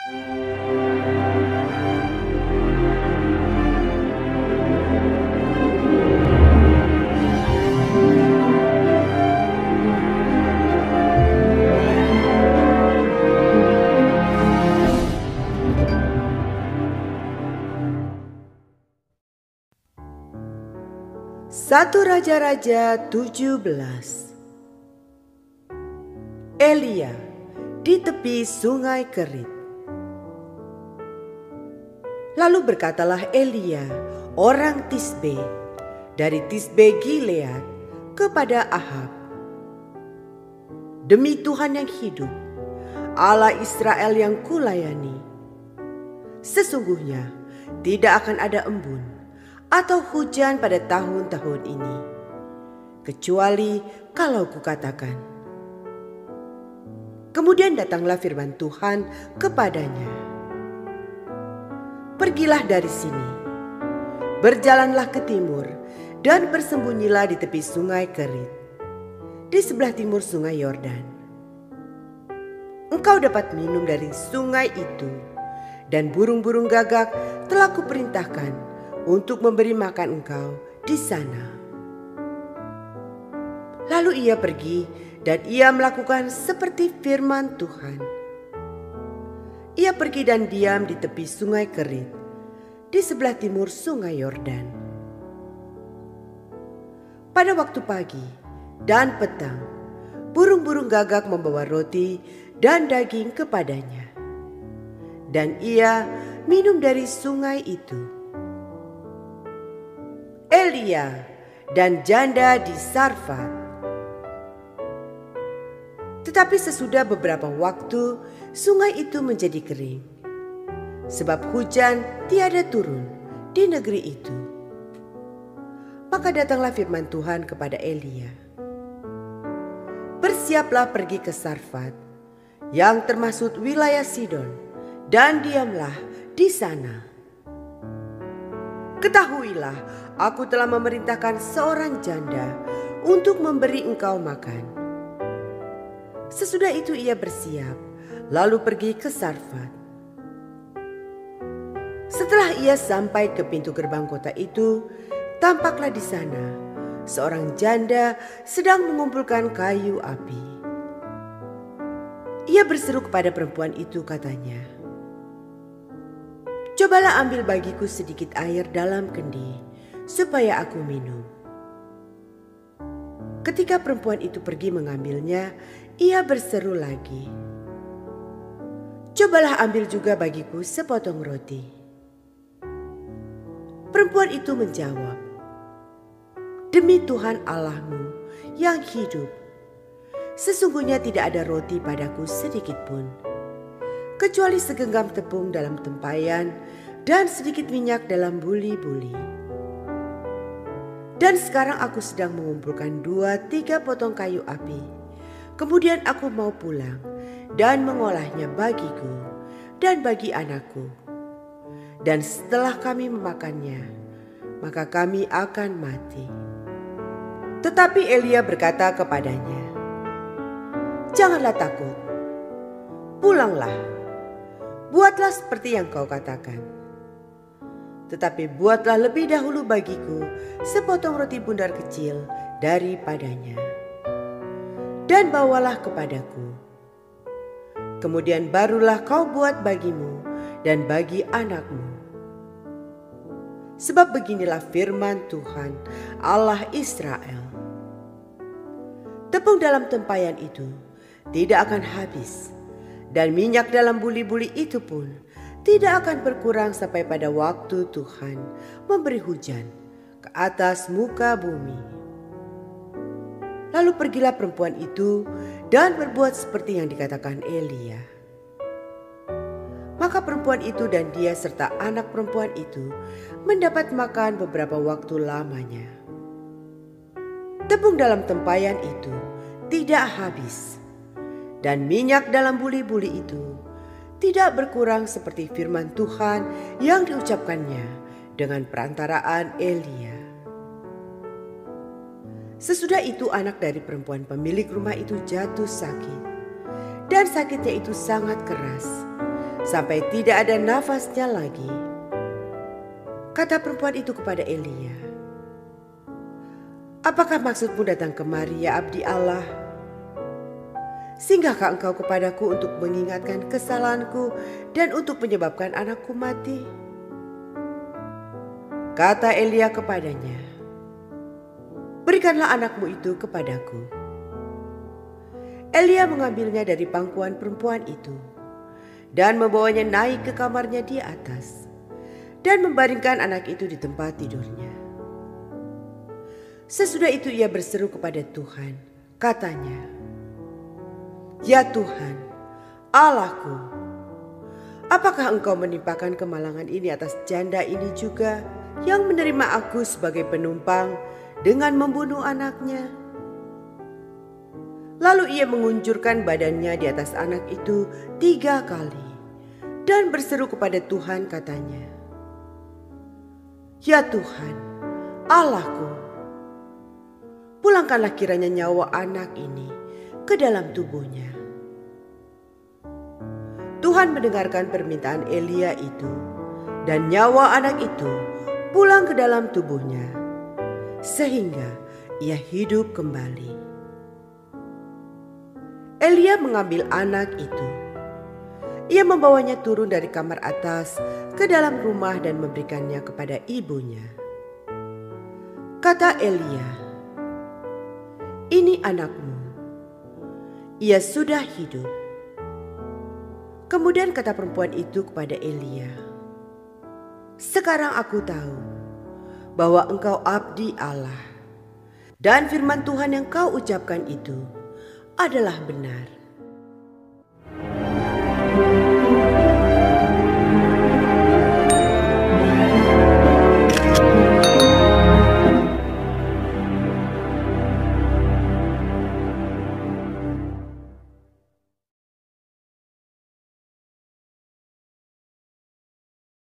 1 Raja-Raja 17. Elia di tepi sungai Kerit. Lalu berkatalah Elia, orang Tisbe, dari Tisbe Gilead, kepada Ahab, "Demi Tuhan yang hidup, Allah Israel yang kulayani, sesungguhnya tidak akan ada embun atau hujan pada tahun-tahun ini, kecuali kalau kukatakan." Kemudian datanglah firman Tuhan kepadanya, "Pergilah dari sini, berjalanlah ke timur dan bersembunyilah di tepi sungai Kerit, di sebelah timur sungai Yordan. Engkau dapat minum dari sungai itu, dan burung-burung gagak telah kuperintahkan untuk memberi makan engkau di sana." Lalu ia pergi dan ia melakukan seperti firman Tuhan. Ia pergi dan diam di tepi sungai Kerit, di sebelah timur sungai Yordan. Pada waktu pagi dan petang, burung-burung gagak membawa roti dan daging kepadanya, dan ia minum dari sungai itu. Elia dan janda di Sarfat. Tetapi sesudah beberapa waktu, sungai itu menjadi kering, sebab hujan tiada turun di negeri itu. Maka datanglah firman Tuhan kepada Elia, "Bersiaplah pergi ke Sarfat, yang termasuk wilayah Sidon, dan diamlah di sana. Ketahuilah, aku telah memerintahkan seorang janda untuk memberi engkau makan." Sesudah itu ia bersiap, lalu pergi ke Sarfat. Setelah ia sampai ke pintu gerbang kota itu, tampaklah di sana seorang janda sedang mengumpulkan kayu api. Ia berseru kepada perempuan itu, katanya, "Cobalah ambil bagiku sedikit air dalam kendi, supaya aku minum." Ketika perempuan itu pergi mengambilnya, ia berseru lagi, "Cobalah ambil juga bagiku sepotong roti." Perempuan itu menjawab, "Demi Tuhan Allahmu yang hidup, sesungguhnya tidak ada roti padaku sedikit pun, kecuali segenggam tepung dalam tempayan dan sedikit minyak dalam buli-buli. Dan sekarang aku sedang mengumpulkan 2-3 potong kayu api. Kemudian aku mau pulang dan mengolahnya bagiku dan bagi anakku. Dan setelah kami memakannya, maka kami akan mati." Tetapi Elia berkata kepadanya, "Janganlah takut, pulanglah, buatlah seperti yang kau katakan. Tetapi buatlah lebih dahulu bagiku sepotong roti bundar kecil daripadanya, dan bawalah kepadaku. Kemudian barulah kau buat bagimu dan bagi anakmu. Sebab beginilah firman Tuhan Allah Israel, tepung dalam tempayan itu tidak akan habis, dan minyak dalam buli-buli itu pun tidak akan berkurang sampai pada waktu Tuhan memberi hujan ke atas muka bumi." Lalu pergilah perempuan itu dan berbuat seperti yang dikatakan Elia. Maka perempuan itu dan dia serta anak perempuan itu mendapat makan beberapa waktu lamanya. Tepung dalam tempayan itu tidak habis, dan minyak dalam buli-buli itu tidak berkurang seperti firman Tuhan yang diucapkannya dengan perantaraan Elia. Sesudah itu anak dari perempuan pemilik rumah itu jatuh sakit, dan sakitnya itu sangat keras, sampai tidak ada nafasnya lagi. Kata perempuan itu kepada Elia, "Apakah maksudmu datang kemari, ya abdi Allah? Singgahkah engkau kepadaku untuk mengingatkan kesalahanku dan untuk menyebabkan anakku mati?" Kata Elia kepadanya, "Berikanlah anakmu itu kepadaku." Elia mengambilnya dari pangkuan perempuan itu dan membawanya naik ke kamarnya di atas dan membaringkan anak itu di tempat tidurnya. Sesudah itu ia berseru kepada Tuhan, katanya, "Ya Tuhan, Allahku, apakah engkau menimpakan kemalangan ini atas janda ini juga yang menerima aku sebagai penumpang dengan membunuh anaknya?" Lalu ia mengunjurkan badannya di atas anak itu 3 kali dan berseru kepada Tuhan, katanya, "Ya Tuhan, Allahku, pulangkanlah kiranya nyawa anak ini ke dalam tubuhnya." Tuhan mendengarkan permintaan Elia itu, dan nyawa anak itu pulang ke dalam tubuhnya, sehingga ia hidup kembali. Elia mengambil anak itu. Ia membawanya turun dari kamar atas ke dalam rumah dan memberikannya kepada ibunya. Kata Elia, "Ini anakmu. Ia sudah hidup." Kemudian kata perempuan itu kepada Elia, "Sekarang aku tahu bahwa engkau abdi Allah, dan firman Tuhan yang kau ucapkan itu adalah benar."